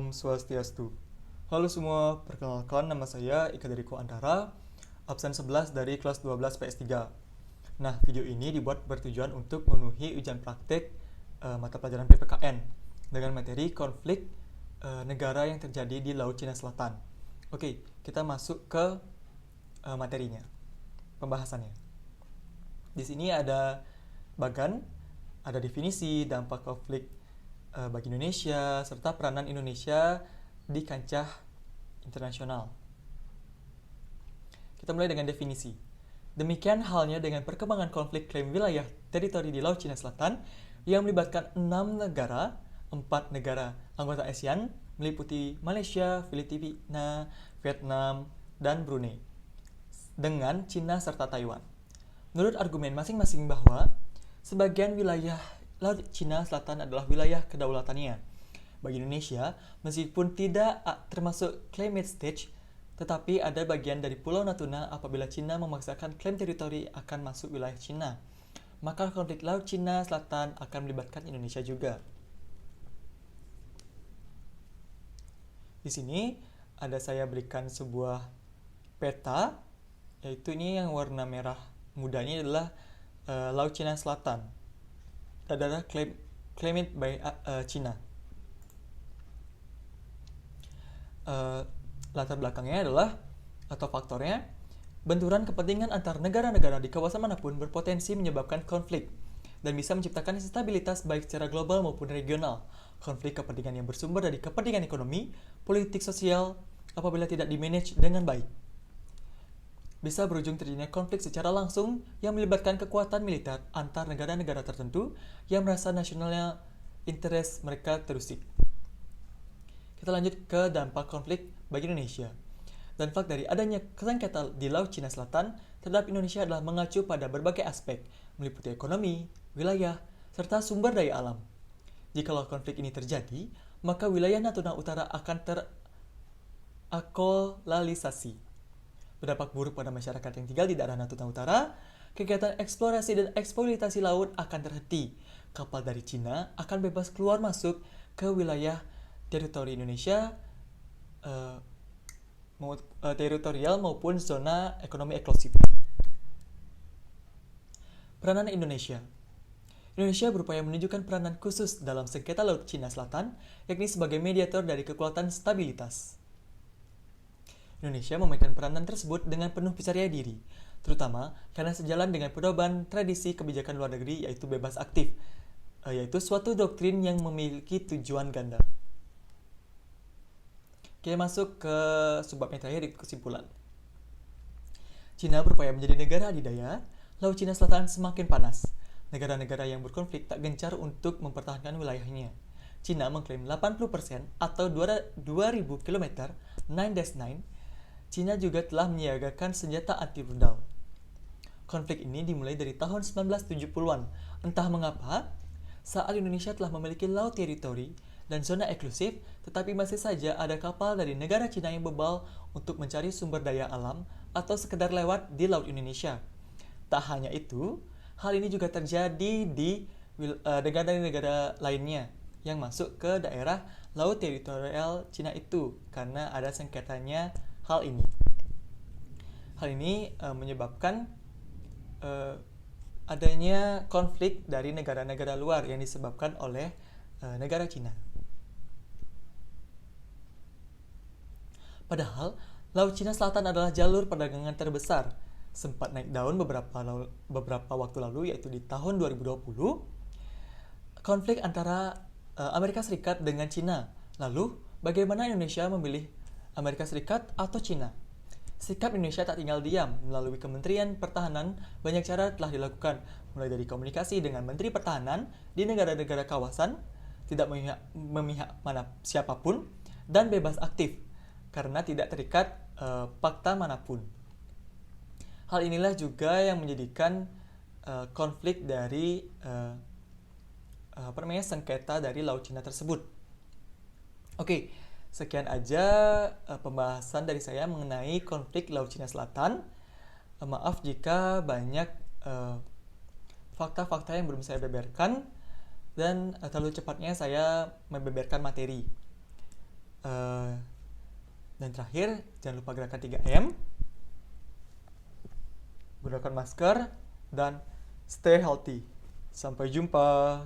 Om Swastiastu. Halo semua, perkenalkan nama saya Ika Deriko Antara, absen 11 dari kelas 12 PS3. Nah, video ini dibuat bertujuan untuk memenuhi ujian praktek mata pelajaran PPKN dengan materi konflik negara yang terjadi di Laut Cina Selatan. Oke, kita masuk ke materinya, pembahasannya. Di sini ada bagan, ada definisi, dampak konflik bagi Indonesia, serta peranan Indonesia di kancah internasional. Kita mulai dengan definisi. Demikian halnya dengan perkembangan konflik klaim wilayah teritori di Laut Cina Selatan yang melibatkan 6 negara, 4 negara anggota ASEAN, meliputi Malaysia, Filipina, Vietnam, dan Brunei, dengan Cina serta Taiwan. Menurut argumen masing-masing bahwa sebagian wilayah Laut Cina Selatan adalah wilayah kedaulatannya. Bagi Indonesia, meskipun tidak termasuk claimant stage, tetapi ada bagian dari Pulau Natuna apabila Cina memaksakan klaim teritori akan masuk wilayah Cina. Maka konflik Laut Cina Selatan akan melibatkan Indonesia juga. Di sini ada saya berikan sebuah peta, yaitu ini yang warna merah muda ini adalah Laut Cina Selatan. Adalah claimed by China. Latar belakangnya adalah atau faktornya benturan kepentingan antar negara-negara di kawasan manapun berpotensi menyebabkan konflik dan bisa menciptakan instabilitas baik secara global maupun regional. Konflik kepentingan yang bersumber dari kepentingan ekonomi, politik, sosial apabila tidak dimanage dengan baik bisa berujung terjadinya konflik secara langsung yang melibatkan kekuatan militer antar negara-negara tertentu yang merasa nasionalnya interest mereka terusik. Kita lanjut ke dampak konflik bagi Indonesia. Dampak dari adanya sengketa di Laut Cina Selatan terhadap Indonesia adalah mengacu pada berbagai aspek, meliputi ekonomi, wilayah, serta sumber daya alam. Jikalau konflik ini terjadi, maka wilayah Natuna Utara akan terakolalisasi, berdampak buruk pada masyarakat yang tinggal di daerah Natuna Utara. Kegiatan eksplorasi dan eksploitasi laut akan terhenti. Kapal dari Cina akan bebas keluar masuk ke wilayah teritori Indonesia, teritorial maupun zona ekonomi eksklusif. Peranan Indonesia. Indonesia berupaya menunjukkan peranan khusus dalam sengketa Laut Cina Selatan, yakni sebagai mediator dari kekuatan stabilitas. Indonesia memainkan peranan tersebut dengan penuh percaya diri, terutama karena sejalan dengan pedoman tradisi kebijakan luar negeri yaitu bebas aktif, yaitu suatu doktrin yang memiliki tujuan ganda. Kita masuk ke subbab yang terakhir di kesimpulan. Cina berupaya menjadi negara adidaya, Laut Cina Selatan semakin panas. Negara-negara yang berkonflik tak gencar untuk mempertahankan wilayahnya. Cina mengklaim 80% atau 2000 km 9-9. Cina juga telah menyiagakan senjata anti rudal. Konflik ini dimulai dari tahun 1970-an. Entah mengapa, saat Indonesia telah memiliki laut teritori dan zona eksklusif, tetapi masih saja ada kapal dari negara Cina yang bebal untuk mencari sumber daya alam atau sekedar lewat di Laut Indonesia. Tak hanya itu, hal ini juga terjadi di negara-negara lainnya yang masuk ke daerah laut teritorial Cina itu karena ada sengketanya hal ini. Hal ini menyebabkan adanya konflik dari negara-negara luar yang disebabkan oleh negara Cina. Padahal, Laut Cina Selatan adalah jalur perdagangan terbesar. Sempat naik daun beberapa waktu lalu, yaitu di tahun 2020, konflik antara Amerika Serikat dengan Cina. Lalu, bagaimana Indonesia memilih Amerika Serikat atau Cina? Sikap Indonesia tak tinggal diam. Melalui Kementerian Pertahanan, banyak cara telah dilakukan, mulai dari komunikasi dengan Menteri Pertahanan di negara-negara kawasan, tidak memihak mana siapapun, dan bebas aktif, karena tidak terikat fakta manapun. Hal inilah juga yang menjadikan konflik dari sengketa dari Laut Cina tersebut. Oke, sekian aja pembahasan dari saya mengenai konflik Laut Cina Selatan. Maaf jika banyak fakta-fakta yang belum saya beberkan dan terlalu cepatnya saya membeberkan materi. Eh, dan terakhir, jangan lupa gerakan 3M, gunakan masker, dan stay healthy. Sampai jumpa.